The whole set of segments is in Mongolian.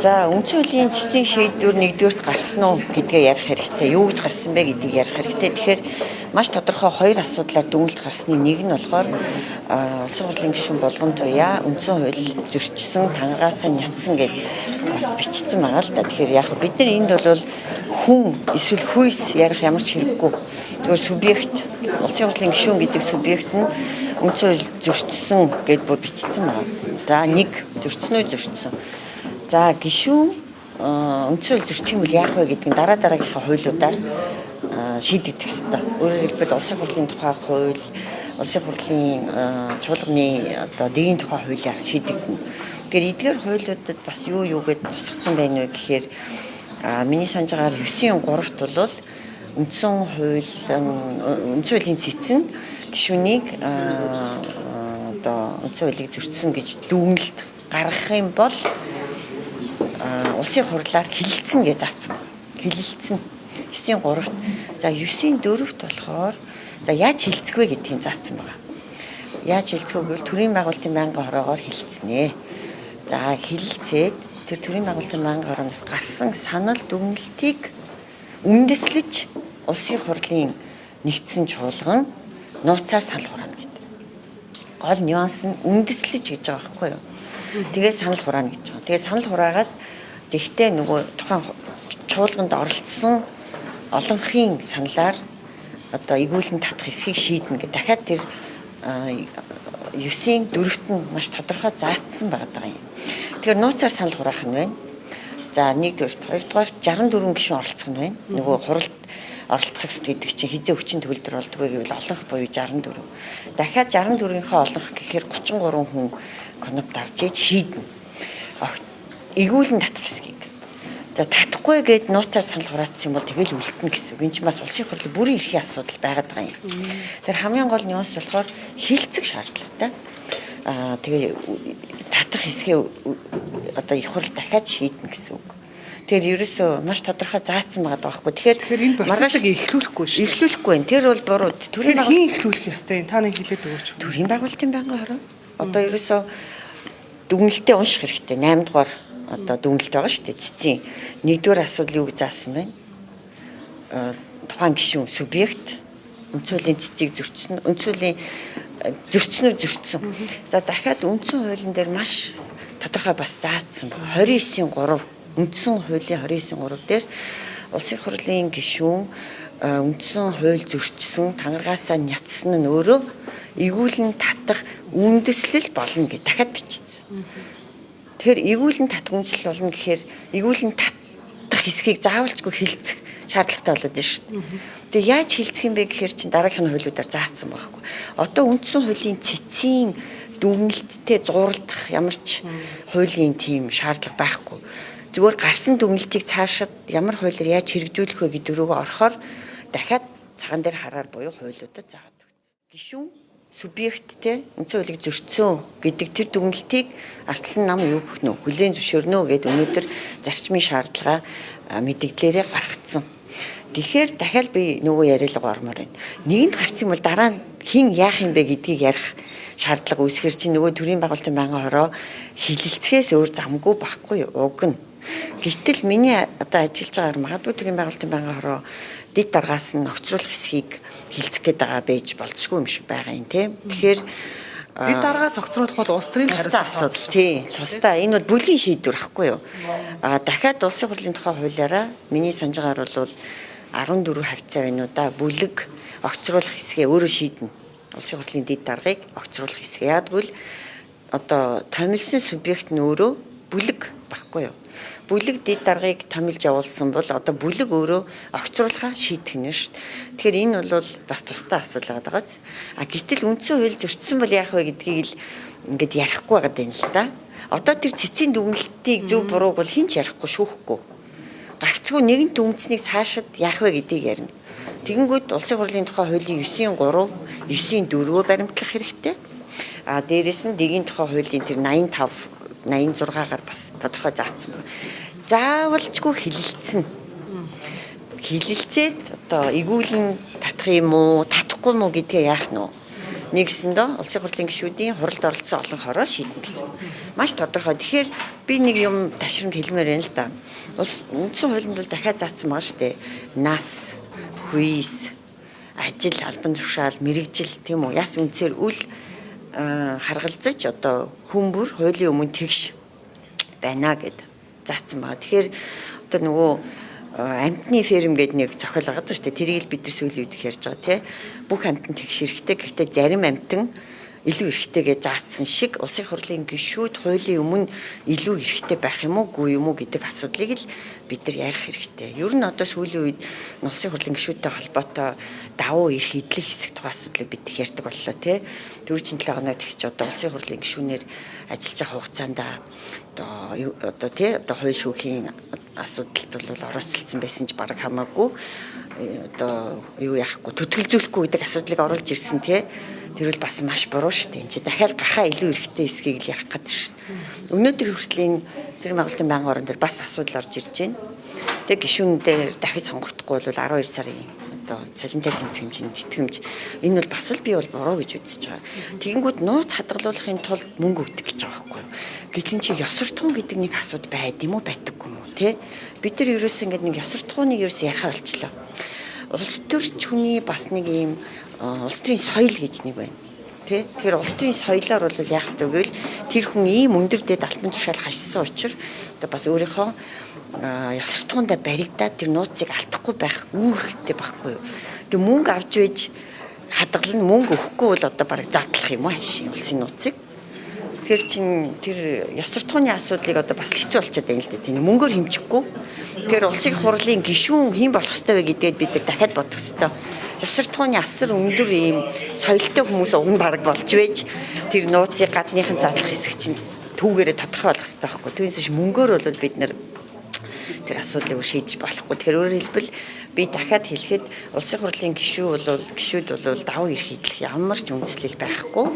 За үндсэн хуулийн цэцгийн шийдвэр нэгдүгээрт гарсан уу гэдгээ ярих хэрэгтэй. Юу гэж гарсан бэ гэдгийг ярих хэрэгтэй. Тэгэхээр маш тодорхой хоёр асуудлаар дүгнэлт гарсны нэг нь болохоор улсын хурлын гишүүн болгон туяа үндсэн хууль зөрчсөн, тангаасаа няцсан гэж бас бичсэн байгаа л да. Тэгэхээр яг бид нар энд бол хүн эсвэл хүйс ярих ямар ч хэрэггүй. Зөвхөн субъект улсын хурлын гишүүн гэдэг субъект нь үндсэн хууль зөрчсөн гэж бүр бичсэн байгаа. За нэг зөрчсөн үү зөрчсөн. За гишүүн үндсэн хууль зөрчих юм бол яах вэ гэдгийг дараагийнхаа хуулиудаар шийдэгдэх ёстой. Өөрөөр хэлбэл улсын хурлын тухай хууль, улсын хурлын чуулганы дэгийн тухай хуулиар шийдэгдэнэ. Тэгэхээр эдгээр хуулиудад бас юу гэдээ тусгацсан байна вэ гэхээр миний санаж байгаагаар 9-3-т бол үндсэн хуулийн цэцэн гишүүнийг үндсэн хуулийг зөрчсөн гэж дүгнэлт гаргах юм бол улсын хурлаар хилэлцэн гэж заасан байна. Хилэлцэн 9-3-т. За 9-4-т болохоор за яаж хилцэх вэ гэдгийг заасан байгаа. Яаж хилцэх вэ гэвэл төрийн байгуулалтын байнгын хороогоор хилцнэ. За хилцээд тэр төрийн байгуулалтын байнгын хорооноос гарсан санал дүгнэлтийг үндэслэж улсын хурлын нэгдсэн чуулган нууцаар санал хураана гэдэг. Гол нюанс нь үндэслэж гэж байгаа байхгүй юу? Тэгээ санал хураана гэж байгаа. Тэгээ санал хураагаад тэгтээ нөгөө тухайн чуулганд оролцсон олонхын саналаар эгүүлэн татах эсхийг шийднэ гэх. Дахиад тэр 9-4-т нь маш тодорхой заагдсан байгаа юм. Тэгэхээр нууцаар санал хураах нь байна. За 1-р, 2-р 64 гишүүн оролцох нь байна. Нөгөө хуралд оролцох гэдэг чинь хизээ хүчин төгөлдөр болдгоо гэвэл олонх буюу 64. Дахиад 64-ийнхаа олонх гэхээр 33 хүн коноп дарж иж шийднэ. Эгүүлэн татах хэсгийг. За татахгүй гэд нууцаар санал хураацсан бол тэгэл үлдэнэ гэсэн үг. Энд чинь бас улсын хурлын бүрийн эрхийн асуудал байгаад байгаа юм. Тэр хамгийн гол нюанс болохоор хилцэх шаардлагатай. Тэгээ татах хэсгээ их хурл дахиад шийднэ гэсэн үг. Тэгэхээр ерөөсөө маш тодорхой заасан байгаа байхгүй. Тэгэхээр энэ процессыг эхлүүлэхгүй шүү. Эхлүүлэхгүй байна. Тэр бол буруу. Төрийн хийн эхлүүлэх ёстой. Та нэг хэлээд өгөөч. Төрийн байгуулалтын байнгын хороо. Одоо ерөөсөө дүгнэлтээ унших хэрэгтэй. 8 дугаар дүгнэлт байгаа шүү дээ. Цэцгийн 1-р асуудал юу гэж заасан бэ? Тухайн гишүүн субъект үндсэн хуулийн цэцгийг зөрчсөн. Үндсэн хуулийн зөрчсөн. За дахиад үндсэн хуулийн дээр маш тодорхой бас заасан. 29-3 үндсэн хуулийн 29-3 дээр улсын хурлын гишүүн үндсэн хууль зөрчсөн, тангаргаасаа няцсан нь өөрөө эгүүлэн татах үндэслэл болно гэж дахиад бичсэн. Тэгэхээр эгүүлэн татах үндэслэл болно гэхээр эгүүлэн татах хэсгийг заавалчгүй хилцэх шаардлагатай болоод байна шүү дээ. Тэгээ яаж хилцэх юм бэ гэхээр чинь дараагийн хуулиудаар заасан байхгүй. Одоо үндсэн хуулийн цэцгийн дүгнэлттэй зууралдах ямар ч хуулийн тийм шаардлага байхгүй. Зүгээр гарсан дүгнэлтийг цаашаад ямар хуулиар яаж хэрэгжүүлэх вэ гэдэг рүүгээ орохоор дахиад цагаан дээр хараар буюу хуулиудад заагаад өгсөн. Гишүүн субъекттэй үндсэн хуулийг зөрчсөн гэдэг тэр дүгнэлтийг ардсан нам юу гэх нөө хүлээн зөвшөөрнө гэдэг өнөөдөр зарчмын шаардлага мэдээлэлээрээ гаргацсан. Тэгэхээр дахиад би нөгөө яриалгаа ормоор байна. Нэгэнд гарсан юм бол дараа нь хэн яах юм бэ гэдгийг ярих шаардлага үүсгэр чинь нөгөө төрийн байгуулалтын байнгын хороо хилэлцгээс өөр замгүй байхгүй уг нь. Гэтэл миний одоо ажиллаж байгаагаар магадгүй төрийн байгуулалтын байнгын хороо дэд даргаас нь огцруулах хэсгийг хилцэх гээд байгаа байж болцсгүй юм шиг байгаа юм тийм. Тэгэхээр дэд даргаас огцруулах бол улс төрийн хариуцлага асуудал тийм. Тусдаа энэ бол бүлгийн шийдвэр ахгүй юу? Дахиад улсын хурлын тухай хуулиараа миний санаж байгаагаар бол 14 хавцаа байна уу да бүлэг огцруулах хэсгээ өөрөө шийднэ. Улсын хурлын дэд даргыг огцруулах хэсгээ. Яг гэвэл одоо томилсон субъект нь өөрөө бүлэг баггүй юу? Бүлэг дэд даргыг томилж явуулсан бол одоо бүлэг өөрөө огцруулахаа шийдэх нь шүү дээ. Тэгэхээр энэ бол бас тусдаа асуудал байгаа даа. Гэтэл үндсэн хууль зөрчсөн бол яах вэ гэдгийг л ингээд ярихгүй байгаа юм л да. Одоо тэр цэцгийн дүгнэлтийг зөв бурууг бол хинч ярихгүй шүүхгүй. Гагцгүй нэгэн дүгнэлтийг цаашид яах вэ гэдгийг ярина. Тэгэнгүүт улсын хурлын тухай хуулийн 9-3, 9-4-өө баримтлах хэрэгтэй. Дээрээс нь дэгийн тухай хуулийн тэр 85 86-аар бас тодорхой заасан байна. Заавалчгүй хилэлцэн. Хилэлцээд одоо эгүүлэн татах юм уу, татахгүй юм уу гэдгээ яах нь вэ? Нэгсэндээ улсын хурлын гишүүдийн хуралд оролцсон олон хороо шийднэ гэсэн. Маш тодорхой. Тэгэхээр би нэг юм ташрамд хэлмээр байна л да. Улс үндсэн хуулинд бол дахиад заасан байгаа шүү дээ. Нас, хүйс, ажил, албан тушаал, мэрэгжил тийм үү? Яс үнцээр үл харгалзаж одоо хүмүүр хуулийн өмнө тэгш байна гэд заасан байгаа. Тэгэхээр одоо нөгөө амтны ферм гэдэг нэг зохиол байгаа шүү дээ. Тэрийг бид нар сүүлийн үед их ярьж байгаа тий. Бүх амтан тэгш хэрэгтэй. Гэхдээ зарим амтан илүү эрхтэйгээ заасан шиг улсын хурлын гишүүд хуулийн өмнө илүү эрхтэй байх юм уугүй юм уу гэдэг асуудлыг л бид нар ярих хэрэгтэй. Ер нь одоо сүүлийн үед улсын хурлын гишүүдтэй холбоотой давуу эрх эдлэх хэсэг тухай асуудлыг бид их ярьдаг боллоо тий. Дөрвөн 7 хоног тэгч одоо улсын хурлын гишүүнээр ажиллаж байгаа хугацаанд одоо тий одоо хууль шүүхийн асуудалд бол оролцсон байсан ч бараг хамаагүй одоо юу яахгүй төтгөлзүүлэхгүй гэдэг асуудлыг оруулж ирсэн тий. Тэр бол бас маш буруу шүү дээ. Энд чи дахиад гахаа илүү эрхтэй эсхийг л ярих гэдэг шүү дээ. Өнөөдөр хүртэл тэр байгууллагын байнгын орон дээр бас асуудал орж ирж байна. Тэг гишүүн дээр дахиж сонгогдохгүй бол 12 сарын одоо цалинтай тэнцэх хэмжээний тэтгэмж энэ бол бас л би бол буруу гэж үзэж байгаа. Тэгэнгүүт нууц хадгалуулахын тулд мөнгө өгдөг гэж байгаа байхгүй юу? Гэтэл чи ёсортгон гэдэг нэг асуудал байд юм уу байдаггүй юм уу те? Бид нар ерөөсөө ингэдэг нэг ёсортгоныг ерөөсөө яриха болчлоо. Улс төрч хүний бас нэг юм улс төрийн соёл гэж нэг байна. Тэгэхээр улс төрийн соёлоор бол яах ёстой гэвэл тэр хүн ийм өндөр дэд албан тушаал хашсан учраас одоо бас өөрийнхөө ёсортгоондоо баригдаад тэр нууцыг алдахгүй байх үүрэгтэй байхгүй юу. Тэг мөнгө авч байж хадгална мөнгө өгөхгүй бол одоо бараг задлах юм аа шин улсын нууцыг. Тэр чин тэр ёсортгооны асуудлыг одоо бас хэцүү болчиход байна л дээ. Тийм мөнгөөр хэмжихгүй. Тэгэхээр улсын хурлын гишүүн хэн болох ёстой вэ гэдгээд бид нар дахиад бодох ёстой. Ёсортгооны асар өндөр ийм соёлтой хүмүүс уг нь бараг болж байж тэр нууцыг гадныхан задлах хэсэг чинь түүгээрээ тодорхой болох хэрэгтэй байхгүй. Түүнээс биш мөнгөөр бол бид нар тэр асуудлыг шийдэж болохгүй. Тэгэхээр өөрөөр хэлбэл би дахиад хэлэхэд улсын хурлын гишүүд бол давуу эрх эдлэх ямар ч үндслэл байхгүй.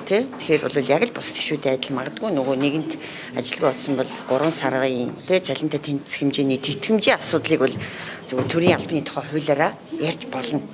Тэгэхээр бол яг л бус гишүүдийн адил магадгүй нөгөө нэгэнт ажилгүй болсон бол 3 сарын цалинтай тэнцэх хэмжээний тэтгэмжийн асуудлыг бол зөвхөн төрийн албаны тухай хуулиараа ярьж болно.